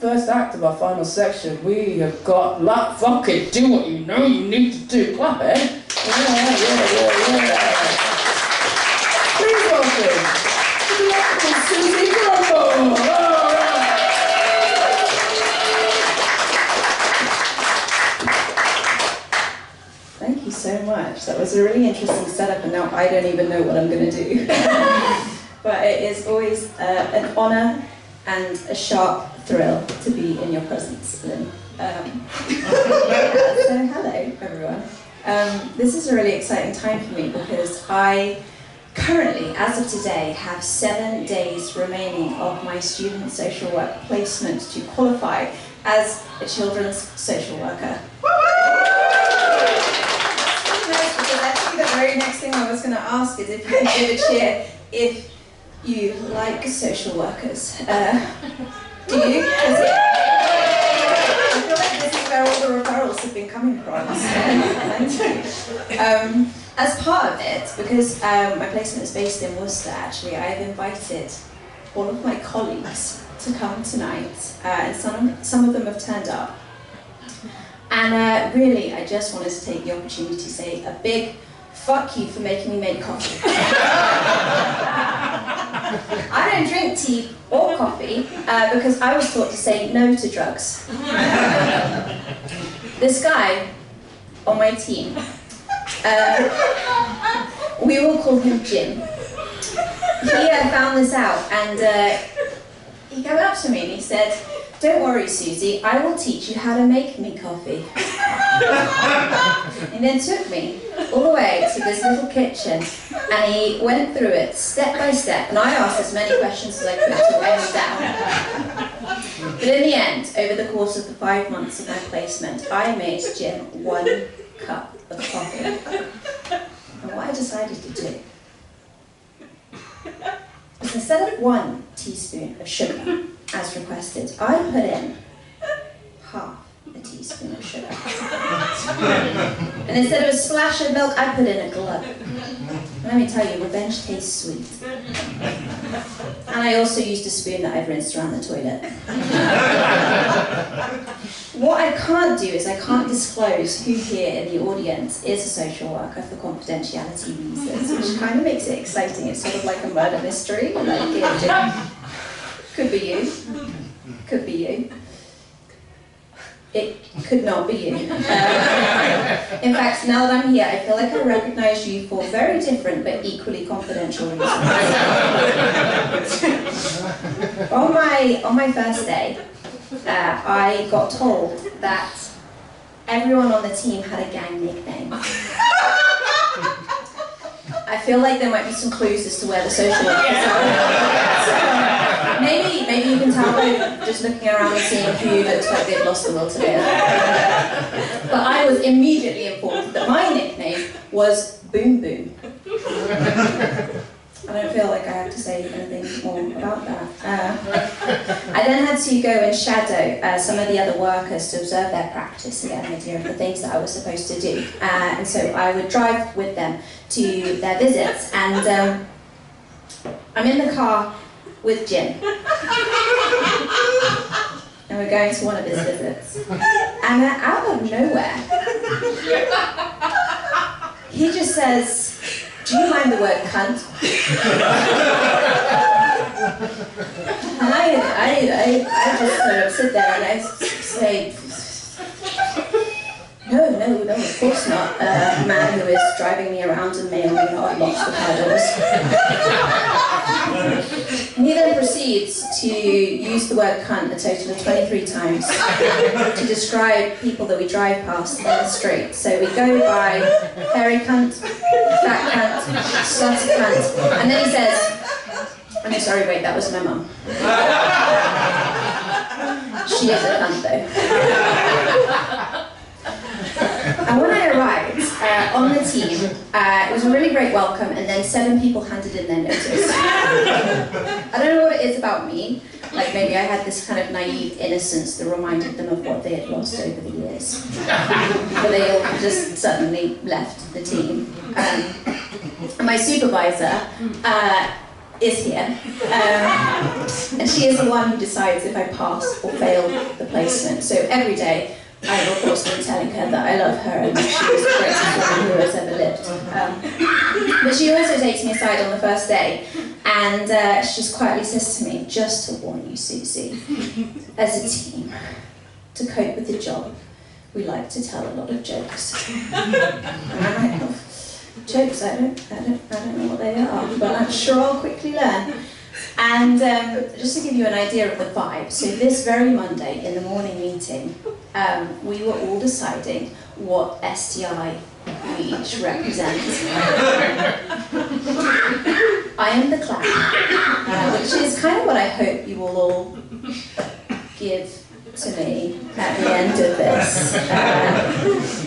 First act of our final section, we have got like fucking do what you know you need to do. Clap, eh? Yeah. Please welcome the delightful Susie Grumble. Thank you so much. That was a really interesting setup, and now I don't even know what I'm going to do. But it is always an honour and a sharp thrill to be in your presence, Lynn. So hello everyone. This is a really exciting time for me because I currently, as of today, have 7 days remaining of my student social work placement to qualify as a children's social worker. Because actually the very next thing I was going to ask is if you could give a cheer if you like social workers. Do you? I feel like this is where all the referrals have been coming from. As part of it, because my placement is based in Worcester, actually, I've invited all of my colleagues to come tonight, and some of them have turned up. And really, I just wanted to take the opportunity to say a big fuck you for making me make coffee. I don't drink tea or coffee because I was taught to say no to drugs. This guy on my team, we will call him Jim. He found this out, and he came up to me and he said, "Don't worry, Susie, I will teach you how to make me coffee." He then took me all the way to this little kitchen and he went through it step by step, and I asked as many questions as I could to wear him down. But in the end, over the course of the 5 months of my placement, I made Jim 1 cup of coffee. And what I decided to do was, instead of 1 teaspoon of sugar, as requested, I put in half a teaspoon of sugar. And instead of a splash of milk, I put in a glug. Let me tell you, revenge tastes sweet. And I also used a spoon that I've rinsed around the toilet. What I can't do is I can't disclose who here in the audience is a social worker for confidentiality reasons, which kind of makes it exciting. It's sort of like a murder mystery. Could be you. Could be you. It could not be you. In fact, now that I'm here, I feel like I recognise you for very different but equally confidential reasons. On my first day, I got told that everyone on the team had a gang nickname. I feel like there might be some clues as to where the social workers are. Maybe you can tell by just looking around and seeing who looks like they've lost the will today. But I was immediately informed that my nickname was Boom Boom. I don't feel like I have to say anything more about that. I then had to go and shadow some of the other workers to observe their practice and get an idea of the things that I was supposed to do. And so I would drive with them to their visits, and I'm in the car with Jim. And we're going to one of his visits. And out of nowhere, he just says, "Do you mind the word cunt?" And I just sort of sit there and I say, no, of course not. A man who is driving me around and may or may not launch the car doors. He then proceeds to use the word cunt a total of 23 times to describe people that we drive past in the street. So we go by hairy cunt, fat cunt, slutty cunt, and then he says, "Oh no, sorry, wait, that was my mum. She is a cunt though." And when I arrived on the team, it was a really great welcome, and then 7 people handed in their notice. I don't know what it is about me, like maybe I had this kind of naive innocence that reminded them of what they had lost over the years. But they all just suddenly left the team. And my supervisor is here. And she is the one who decides if I pass or fail the placement. So every day, I have of course been telling her that I love her and that she is the greatest woman who has ever lived. But she also takes me aside on the first day, and she just quietly says to me, "Just to warn you, Susie, as a team, to cope with the job, we like to tell a lot of jokes." And I'm like, "Oh, jokes, I don't know what they are, but I'm sure I'll quickly learn." And just to give you an idea of the vibe, so this very Monday in the morning meeting, we were all deciding what STI we each represent. I am the clown, which is kind of what I hope you will all give to me at the end of this.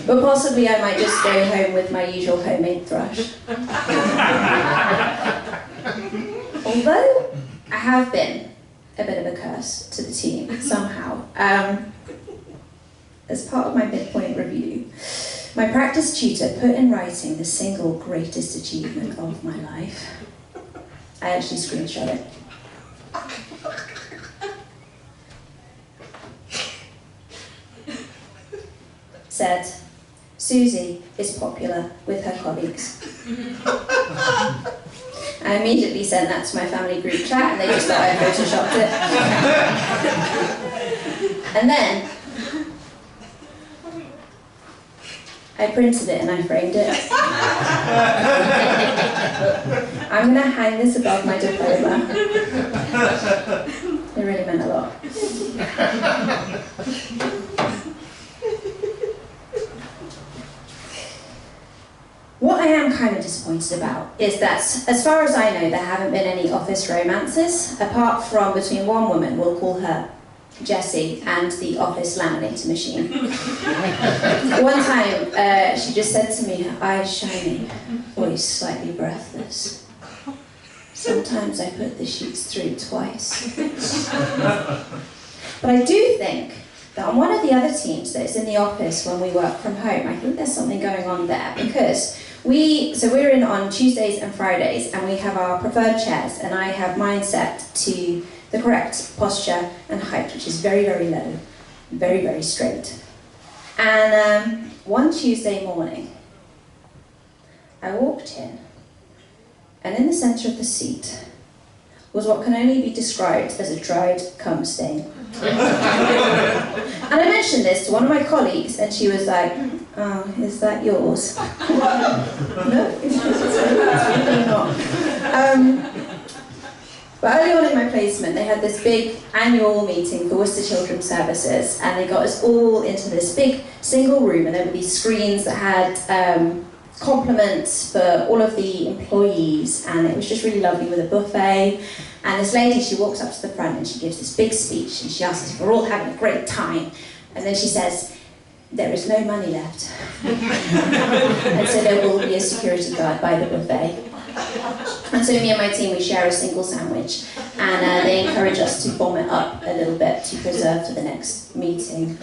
But possibly I might just go home with my usual homemade thrush. Although I have been a bit of a curse to the team somehow. As part of my midpoint review, my practice tutor put in writing the single greatest achievement of my life. I actually screenshot it. Said, "Susie is popular with her colleagues." I immediately sent that to my family group chat and they just thought I photoshopped it. And then I printed it and I framed it. I'm going to hang this above my diploma. It really meant a lot. What I am kind of disappointed about is that, as far as I know, there haven't been any office romances, apart from between one woman, we'll call her Jessie, and the office laminator machine. One time, she just said to me, her eyes shiny, voice slightly breathless, "Sometimes I put the sheets through twice." But I do think that on one of the other teams that's in the office when we work from home, I think there's something going on there, because we're in on Tuesdays and Fridays, and we have our preferred chairs, and I have mine set to the correct posture and height, which is very, very low, very, very straight. And one Tuesday morning, I walked in, and in the centre of the seat was what can only be described as a dried cum stain. And I mentioned this to one of my colleagues, and she was like, "Oh, is that yours?" No, it's really not. But early on in my placement, they had this big annual meeting for Worcester Children's Services, and they got us all into this big single room, and there were these screens that had compliments for all of the employees, and it was just really lovely with a buffet. And this lady, she walks up to the front and she gives this big speech, and she asks if we're all having a great time. And then she says, "There is no money left." And so there will be a security guard by the buffet. And so me and my team, we share a single sandwich, and they encourage us to bomb it up a little bit to preserve for the next meeting.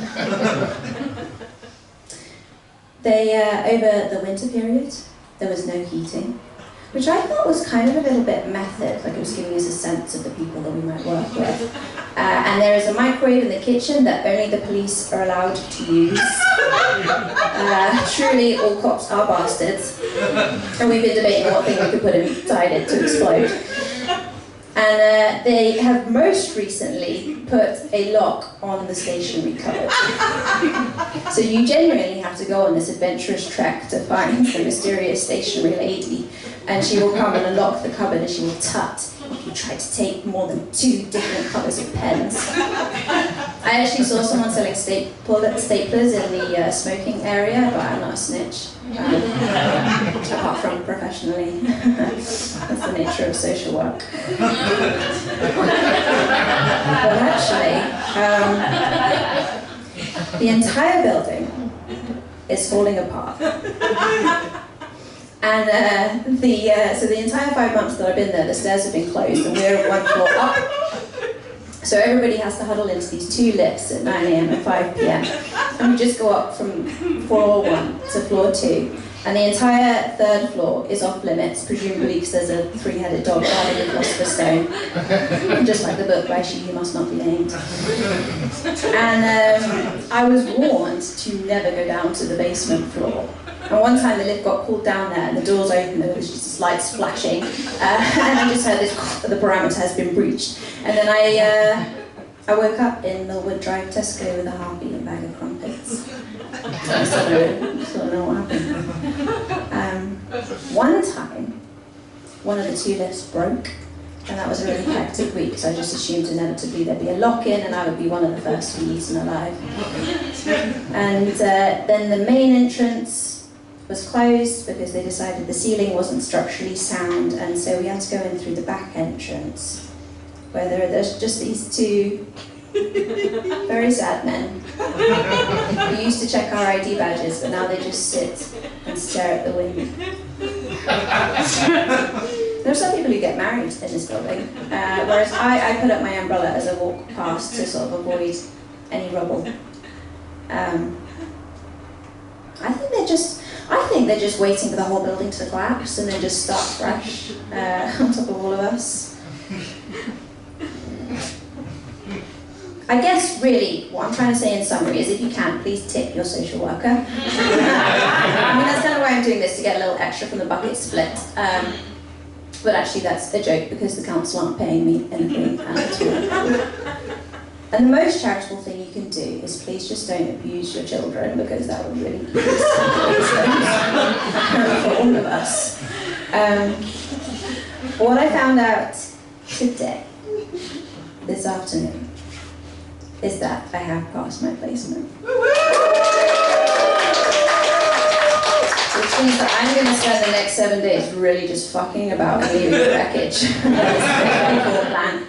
Over the winter period, there was no heating, which I thought was kind of a little bit method, like it was giving us a sense of the people that we might work with. And there is a microwave in the kitchen that only the police are allowed to use. Truly, all cops are bastards. And we've been debating what thing we could put inside it to explode. And they have most recently put a lock on the stationery cupboard. So you genuinely have to go on this adventurous trek to find the mysterious stationery lady, and she will come and unlock the cupboard, and she will tut if you try to take more than 2 different colours of pens. I actually saw someone selling staplers in the smoking area, but I'm not a snitch. Apart from professionally. That's the nature of social work. But actually, the entire building is falling apart. And so the entire 5 months that I've been there, the stairs have been closed, and we're 1 floor up. So everybody has to huddle into these 2 lifts at 9 AM and 5 PM. And we just go up from floor 1 to floor 2. And the entire third floor is off limits, presumably because there's a three-headed dog guarding the philosopher's stone. Just like the book by She Who Must Not Be Named. And I was warned to never go down to the basement floor. And one time the lift got pulled down there and the doors opened and there was just this lights flashing. And I just heard this, the parameter has been breached. And then I woke up in Millwood Drive Tesco with a harpy and a bag of crumpets. I still don't know what happened. One time, one of the two lifts broke, and that was a really hectic week, so I just assumed inevitably there'd be a lock-in and I would be one of the first to be eaten alive. And then the main entrance was closed because they decided the ceiling wasn't structurally sound, and so we had to go in through the back entrance, where there's just these two very sad men who used to check our ID badges, but now they just sit and stare at the wind. There are some people who get married in this building, whereas I put up my umbrella as I walk past to sort of avoid any rubble. I think they're just waiting for the whole building to collapse and then just start fresh on top of all of us. I guess really what I'm trying to say in summary is if you can, please tip your social worker. I mean, that's kind of why I'm doing this, to get a little extra from the bucket split. But actually that's a joke because the council aren't paying me anything at all. And the most charitable thing you can do is please just don't abuse your children, because that would really be for all of us. What I found out today, this afternoon, is that I have passed my placement. Which means that I'm going to spend the next 7 days really just fucking about and leaving the wreckage. That is the plan.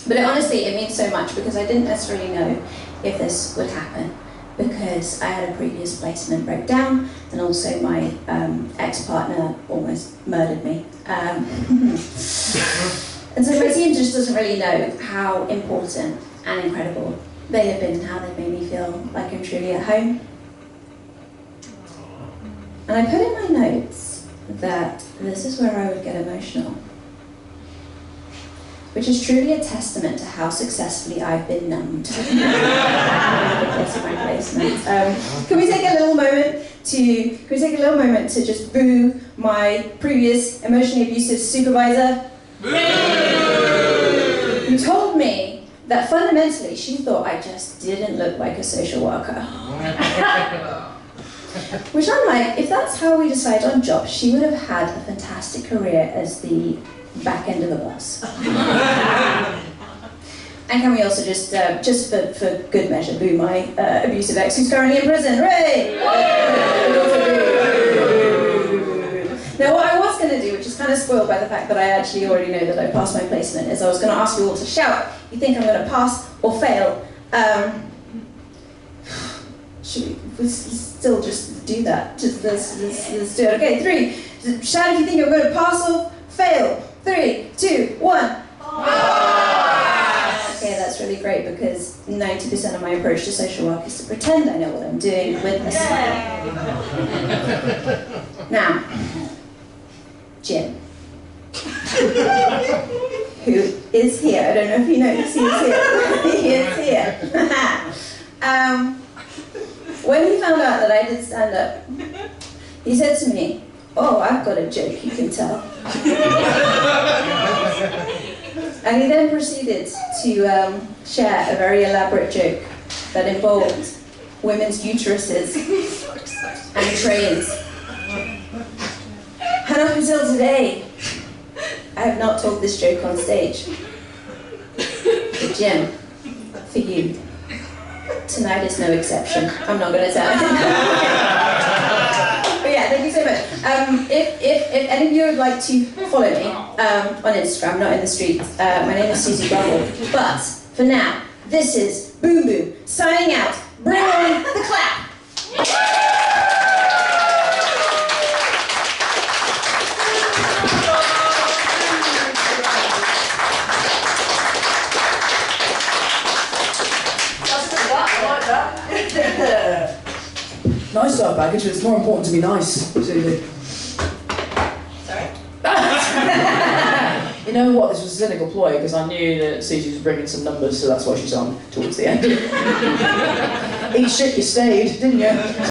But honestly, it means so much because I didn't necessarily know if this would happen, because I had a previous placement break down, and also my ex-partner almost murdered me. And so my team just doesn't really know how important and incredible they have been and how they've made me feel like I'm truly at home. And I put in my notes that this is where I would get emotional, which is truly a testament to how successfully I've been numbed. Can we take a little moment to just boo my previous emotionally abusive supervisor? Who told me that fundamentally she thought I just didn't look like a social worker. Which I'm like, if that's how we decide on jobs, she would have had a fantastic career as the back end of the bus. And can we also just for good measure, boo my abusive ex who's currently in prison? Hooray! Now what I was going to do, which is kind of spoiled by the fact that I actually already know that I passed my placement, is I was going to ask you all to shout, you think I'm going to pass or fail? Should we still just do that? Let's do it. Okay, 3. Shout if you think I'm going to pass or fail. 3, 2, 1. Okay, that's really great because 90% of my approach to social work is to pretend I know what I'm doing with a smile. Now, Jim, who is here. I don't know if you noticed he is here. He is here. When he found out that I did stand up, he said to me, "Oh, I've got a joke, you can tell." And he then proceeded to share a very elaborate joke that involved women's uteruses and trains. And up until today, I have not told this joke on stage. But Jim, for you, tonight is no exception. I'm not going to tell. But yeah, thank you so much. If any of you would like to follow me on Instagram, not in the street, my name is Susie Brubble. But for now, this is Boom Boom signing out. Bring on the clap. nice to have baggage, but it's more important to be nice. Susie. Sorry? You know what, this was a cynical ploy, because I knew that Susie was bringing some numbers, so that's why she's on towards the end. Eat shit, you stayed, didn't you?